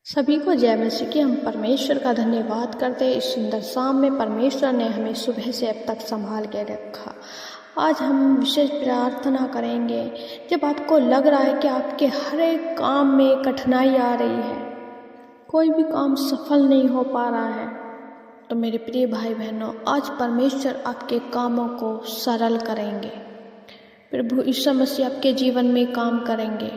सभी को जय मसीह की। हम परमेश्वर का धन्यवाद करते हैं। इस सुंदर शाम में परमेश्वर ने हमें सुबह से अब तक संभाल के रखा। आज हम विशेष प्रार्थना करेंगे। जब आपको लग रहा है कि आपके हर एक काम में कठिनाई आ रही है, कोई भी काम सफल नहीं हो पा रहा है, तो मेरे प्रिय भाई बहनों, आज परमेश्वर आपके कामों को सरल करेंगे। प्रभु यीशु मसीह आपके जीवन में काम करेंगे,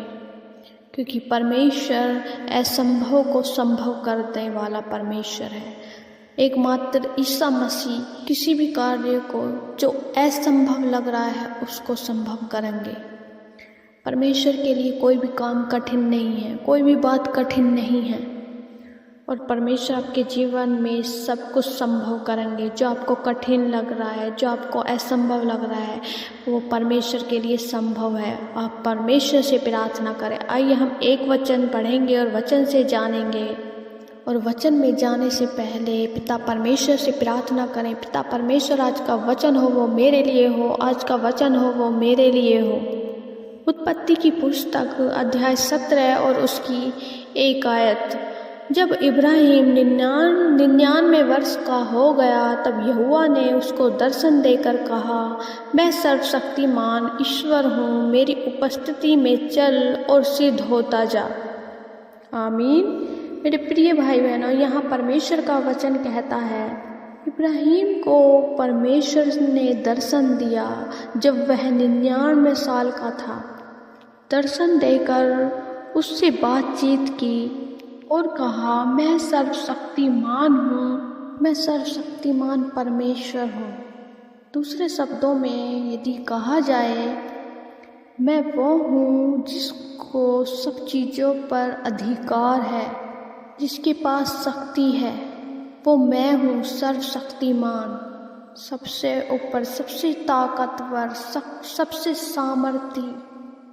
क्योंकि परमेश्वर असंभव को संभव करने वाला परमेश्वर है। एकमात्र यीशु मसीह किसी भी कार्य को जो असंभव लग रहा है उसको संभव करेंगे। परमेश्वर के लिए कोई भी काम कठिन नहीं है, कोई भी बात कठिन नहीं है, और परमेश्वर आपके जीवन में सब कुछ संभव करेंगे। जो आपको कठिन लग रहा है, जो आपको असंभव लग रहा है, वो परमेश्वर के लिए संभव है। आप परमेश्वर से प्रार्थना करें। आइए हम एक वचन पढ़ेंगे और वचन से जानेंगे। और वचन में जाने से पहले पिता परमेश्वर से प्रार्थना करें। पिता परमेश्वर, आज का वचन हो वो मेरे लिए हो, आज का वचन हो वो मेरे लिए हो। उत्पत्ति की पुस्तक अध्याय 17 और उसकी 1 आयत। जब इब्राहिम 99 वर्ष का हो गया, तब यहोवा ने उसको दर्शन देकर कहा, मैं सर्वशक्तिमान ईश्वर हूँ, मेरी उपस्थिति में चल और सिद्ध होता जा। आमीन। मेरे प्रिय भाई बहनों, यहाँ परमेश्वर का वचन कहता है, इब्राहिम को परमेश्वर ने दर्शन दिया जब वह 99 साल का था। दर्शन देकर उससे बातचीत की और कहा, मैं सर्वशक्तिमान हूँ, मैं सर्वशक्तिमान परमेश्वर हूँ। दूसरे शब्दों में यदि कहा जाए, मैं वो हूँ जिसको सब चीज़ों पर अधिकार है, जिसके पास शक्ति है, वो मैं हूँ, सर्वशक्तिमान, सबसे ऊपर, सबसे ताकतवर, सबसे सामर्थी,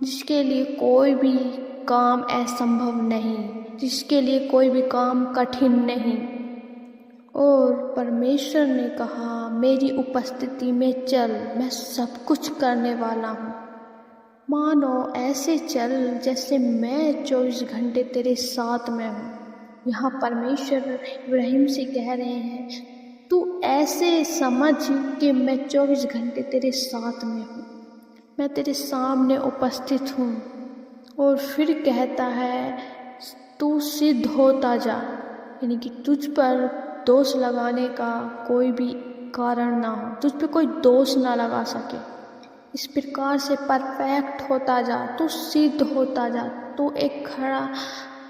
जिसके लिए कोई भी काम असंभव नहीं, जिसके लिए कोई भी काम कठिन नहीं। और परमेश्वर ने कहा, मेरी उपस्थिति में चल, मैं सब कुछ करने वाला हूँ। मानो ऐसे चल जैसे मैं 24 घंटे तेरे साथ में हूँ। यहाँ परमेश्वर इब्राहिम से कह रहे हैं, तू ऐसे समझ कि मैं 24 घंटे तेरे साथ में हूँ, मैं तेरे सामने उपस्थित हूँ। और फिर कहता है, तू सिद्ध होता जा, यानी कि तुझ पर दोष लगाने का कोई भी कारण ना हो, तुझ पे कोई दोष ना लगा सके। इस प्रकार से परफेक्ट होता जा, तू सिद्ध होता जा, तू एक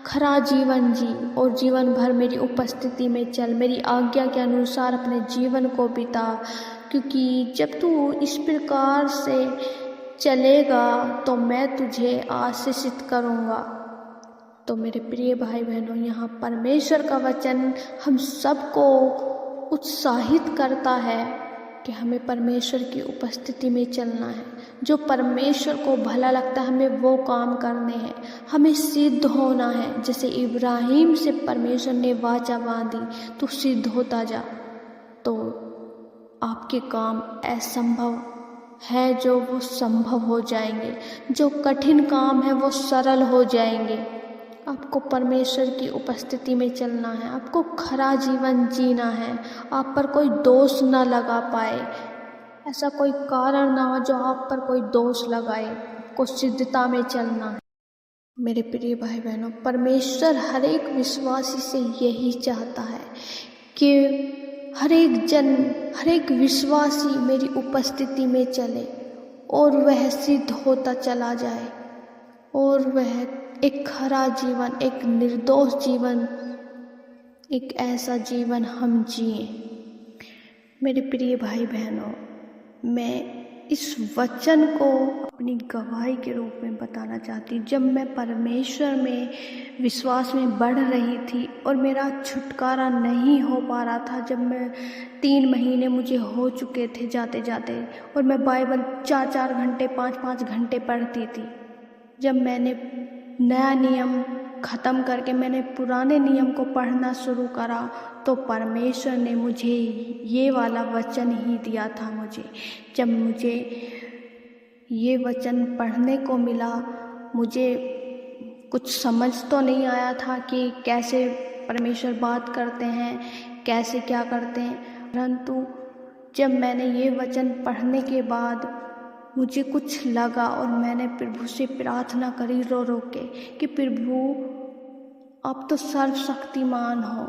खरा जीवन जी और जीवन भर मेरी उपस्थिति में चल, मेरी आज्ञा के अनुसार अपने जीवन को बिता। क्योंकि जब तू इस प्रकार से चलेगा तो मैं तुझे आशीषित करूँगा। तो मेरे प्रिय भाई बहनों, यहाँ परमेश्वर का वचन हम सबको उत्साहित करता है कि हमें परमेश्वर की उपस्थिति में चलना है। जो परमेश्वर को भला लगता है, हमें वो काम करने हैं, हमें सिद्ध होना है। जैसे इब्राहिम से परमेश्वर ने वाचा बांधी, तो सिद्ध होता जा, तो आपके काम असंभव है जो वो संभव हो जाएंगे, जो कठिन काम है वो सरल हो जाएंगे। आपको परमेश्वर की उपस्थिति में चलना है, आपको खरा जीवन जीना है, आप पर कोई दोष ना लगा पाए, ऐसा कोई कारण ना हो जो आप पर कोई दोष लगाए। आपको सिद्धता में चलना है। मेरे प्रिय भाई बहनों, परमेश्वर हर एक विश्वासी से यही चाहता है कि हर एक विश्वासी मेरी उपस्थिति में चले और वह सिद्ध होता चला जाए, और वह एक खरा जीवन, एक निर्दोष जीवन, एक ऐसा जीवन हम जिए। मेरे प्रिय भाई बहनों, मैं इस वचन को अपनी गवाही के रूप में बताना चाहती हूँ। जब मैं परमेश्वर में विश्वास में बढ़ रही थी और मेरा छुटकारा नहीं हो पा रहा था, जब मैं 3 महीने मुझे हो चुके थे जाते जाते, और मैं बाइबल 4-4 घंटे 5-5 घंटे पढ़ती थी, जब मैंने नया नियम ख़त्म करके मैंने पुराने नियम को पढ़ना शुरू करा, तो परमेश्वर ने मुझे ये वाला वचन ही दिया था। जब मुझे ये वचन पढ़ने को मिला, मुझे कुछ समझ तो नहीं आया था कि कैसे परमेश्वर बात करते हैं, कैसे क्या करते हैं। परंतु जब मैंने ये वचन पढ़ने के बाद मुझे कुछ लगा और मैंने प्रभु से प्रार्थना करी रो रो के कि प्रभु आप तो सर्वशक्तिमान हो।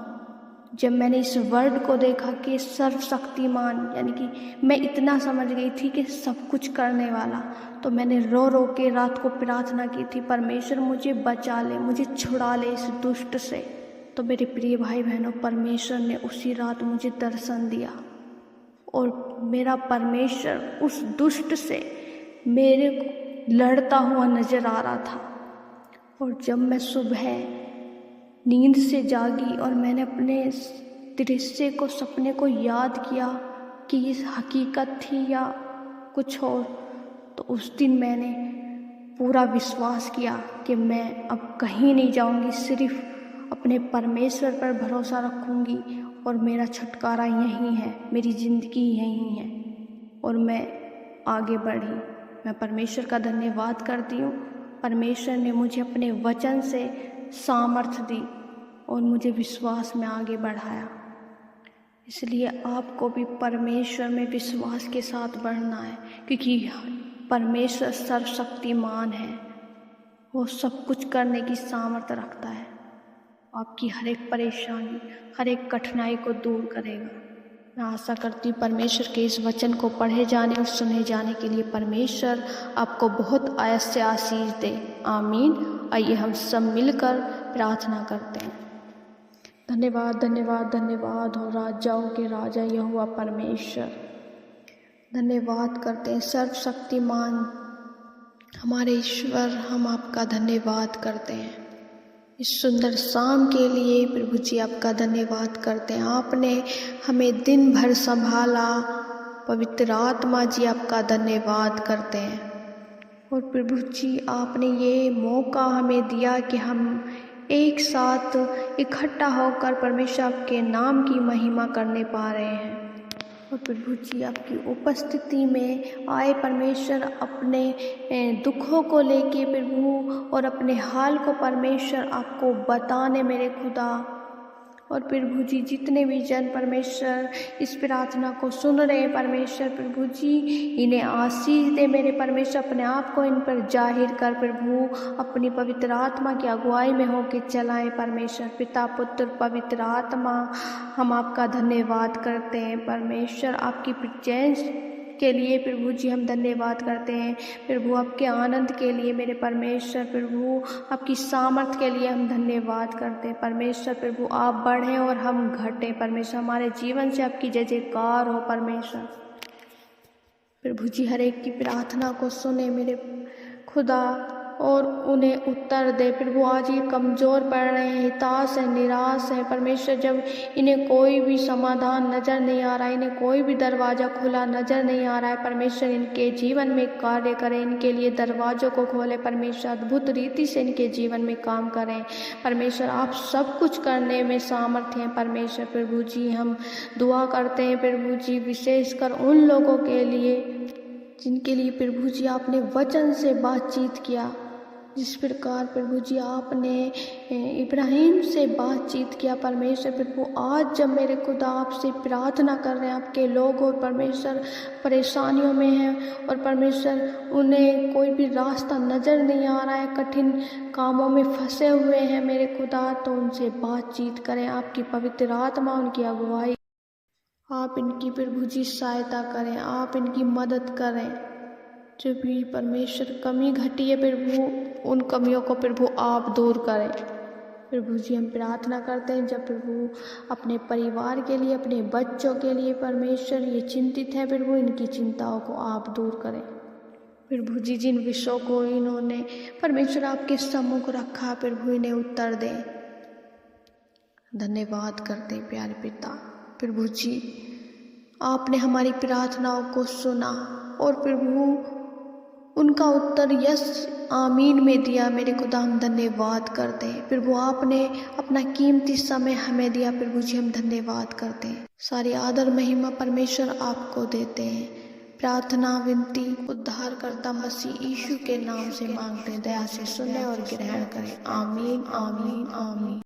जब मैंने इस वर्ड को देखा कि सर्वशक्तिमान, यानी कि मैं इतना समझ गई थी कि सब कुछ करने वाला, तो मैंने रो रो के रात को प्रार्थना की थी, परमेश्वर मुझे बचा ले, मुझे छुड़ा ले इस दुष्ट से। तो मेरे प्रिय भाई बहनों, परमेश्वर ने उसी रात मुझे दर्शन दिया और मेरा परमेश्वर उस दुष्ट से मेरे को लड़ता हुआ नजर आ रहा था। और जब मैं सुबह नींद से जागी और मैंने अपने दृश्य को, सपने को याद किया कि ये हकीकत थी या कुछ और, तो उस दिन मैंने पूरा विश्वास किया कि मैं अब कहीं नहीं जाऊंगी, सिर्फ अपने परमेश्वर पर भरोसा रखूंगी और मेरा छुटकारा यहीं है, मेरी ज़िंदगी यहीं है। और मैं आगे बढ़ी। मैं परमेश्वर का धन्यवाद करती हूँ। परमेश्वर ने मुझे अपने वचन से सामर्थ्य दी और मुझे विश्वास में आगे बढ़ाया। इसलिए आपको भी परमेश्वर में विश्वास के साथ बढ़ना है, क्योंकि परमेश्वर सर्वशक्तिमान है। वो सब कुछ करने की सामर्थ्य रखता है। आपकी हर एक परेशानी, हर एक कठिनाई को दूर करेगा। मैं आशा करती हूँ परमेश्वर के इस वचन को पढ़े जाने और सुने जाने के लिए परमेश्वर आपको बहुत आयत से आशीष दे। आमीन। आइए हम सब मिलकर प्रार्थना करते हैं। धन्यवाद धन्यवाद धन्यवाद हो राजाओं के राजा यहोवा परमेश्वर। धन्यवाद करते हैं सर्वशक्तिमान हमारे ईश्वर, हम आपका धन्यवाद करते हैं इस सुंदर शाम के लिए। प्रभु जी आपका धन्यवाद करते हैं, आपने हमें दिन भर संभाला। पवित्र आत्मा जी आपका धन्यवाद करते हैं। और प्रभु जी आपने ये मौका हमें दिया कि हम एक साथ इकट्ठा होकर परमेश्वर आपके नाम की महिमा करने पा रहे हैं। और प्रभु जी आपकी उपस्थिति में आए परमेश्वर अपने दुखों को लेके प्रभु और अपने हाल को परमेश्वर आपको बताने मेरे खुदा। और प्रभु जी जितने भी जन परमेश्वर इस प्रार्थना को सुन रहे हैं परमेश्वर, प्रभु जी इन्हें आशीष दे मेरे परमेश्वर। अपने आप को इन पर जाहिर कर प्रभु, अपनी पवित्र आत्मा की अगुवाई में होके चलाएं परमेश्वर। पिता पुत्र पवित्र आत्मा हम आपका धन्यवाद करते हैं परमेश्वर। आपकी प्रेजेंस के लिए प्रभु जी हम धन्यवाद करते हैं प्रभु। आपके आनंद के लिए मेरे परमेश्वर प्रभु, आपकी सामर्थ के लिए हम धन्यवाद करते हैं परमेश्वर। प्रभु आप बढ़ें और हम घटें परमेश्वर, हमारे जीवन से आपकी जय जयकार हो परमेश्वर। प्रभु जी हर एक की प्रार्थना को सुने मेरे खुदा और उन्हें उत्तर दे प्रभु। आज ये कमज़ोर पड़ रहे हैं, हताश है, निराश है परमेश्वर। जब इन्हें कोई भी समाधान नज़र नहीं आ रहा है, इन्हें कोई भी दरवाज़ा खुला नज़र नहीं आ रहा है परमेश्वर, इनके जीवन में कार्य करें, इनके लिए दरवाज़ों को खोले परमेश्वर। अद्भुत रीति से इनके जीवन में काम करें परमेश्वर। आप सब कुछ करने में सामर्थ्य हैं परमेश्वर। प्रभु जी हम दुआ करते हैं प्रभु जी विशेषकर उन लोगों के लिए जिनके लिए प्रभु जी आपने वचन से बातचीत किया, जिस प्रकार प्रभु जी आपने इब्राहिम से बातचीत किया परमेश्वर। प्रभु आज जब मेरे खुदा आपसे प्रार्थना कर रहे हैं, आपके लोग और परमेश्वर परेशानियों में हैं और परमेश्वर उन्हें कोई भी रास्ता नज़र नहीं आ रहा है, कठिन कामों में फंसे हुए हैं मेरे खुदा, तो उनसे बातचीत करें। आपकी पवित्र आत्मा उनकी अगुवाई, आप इनकी प्रभु जी सहायता करें, आप इनकी मदद करें। जो भी परमेश्वर कमी घटी है प्रभु, उन कमियों को प्रभु आप दूर करें। प्रभु जी हम प्रार्थना करते हैं जब प्रभु अपने परिवार के लिए, अपने बच्चों के लिए परमेश्वर ये चिंतित है प्रभु, इनकी चिंताओं को आप दूर करें। प्रभु जी जिन विषयों को इन्होंने परमेश्वर आपके सम्मुख रखा प्रभु, इन्हें उत्तर दें। धन्यवाद करते हैं प्यारे पिता। प्रभु जी आपने हमारी प्रार्थनाओं को सुना और प्रभु उनका उत्तर यस आमीन में दिया मेरे खुदा, हम धन्यवाद करते हैं प्रभु। आपने अपना कीमती समय हमें दिया प्रभु जी, हम धन्यवाद करते हैं। सारी आदर महिमा परमेश्वर आपको देते हैं प्रार्थना विनती उद्धारकर्ता मसीह यीशु के नाम से मांगते, दया से सुने और ग्रहण करें। आमीन आमीन आमीन।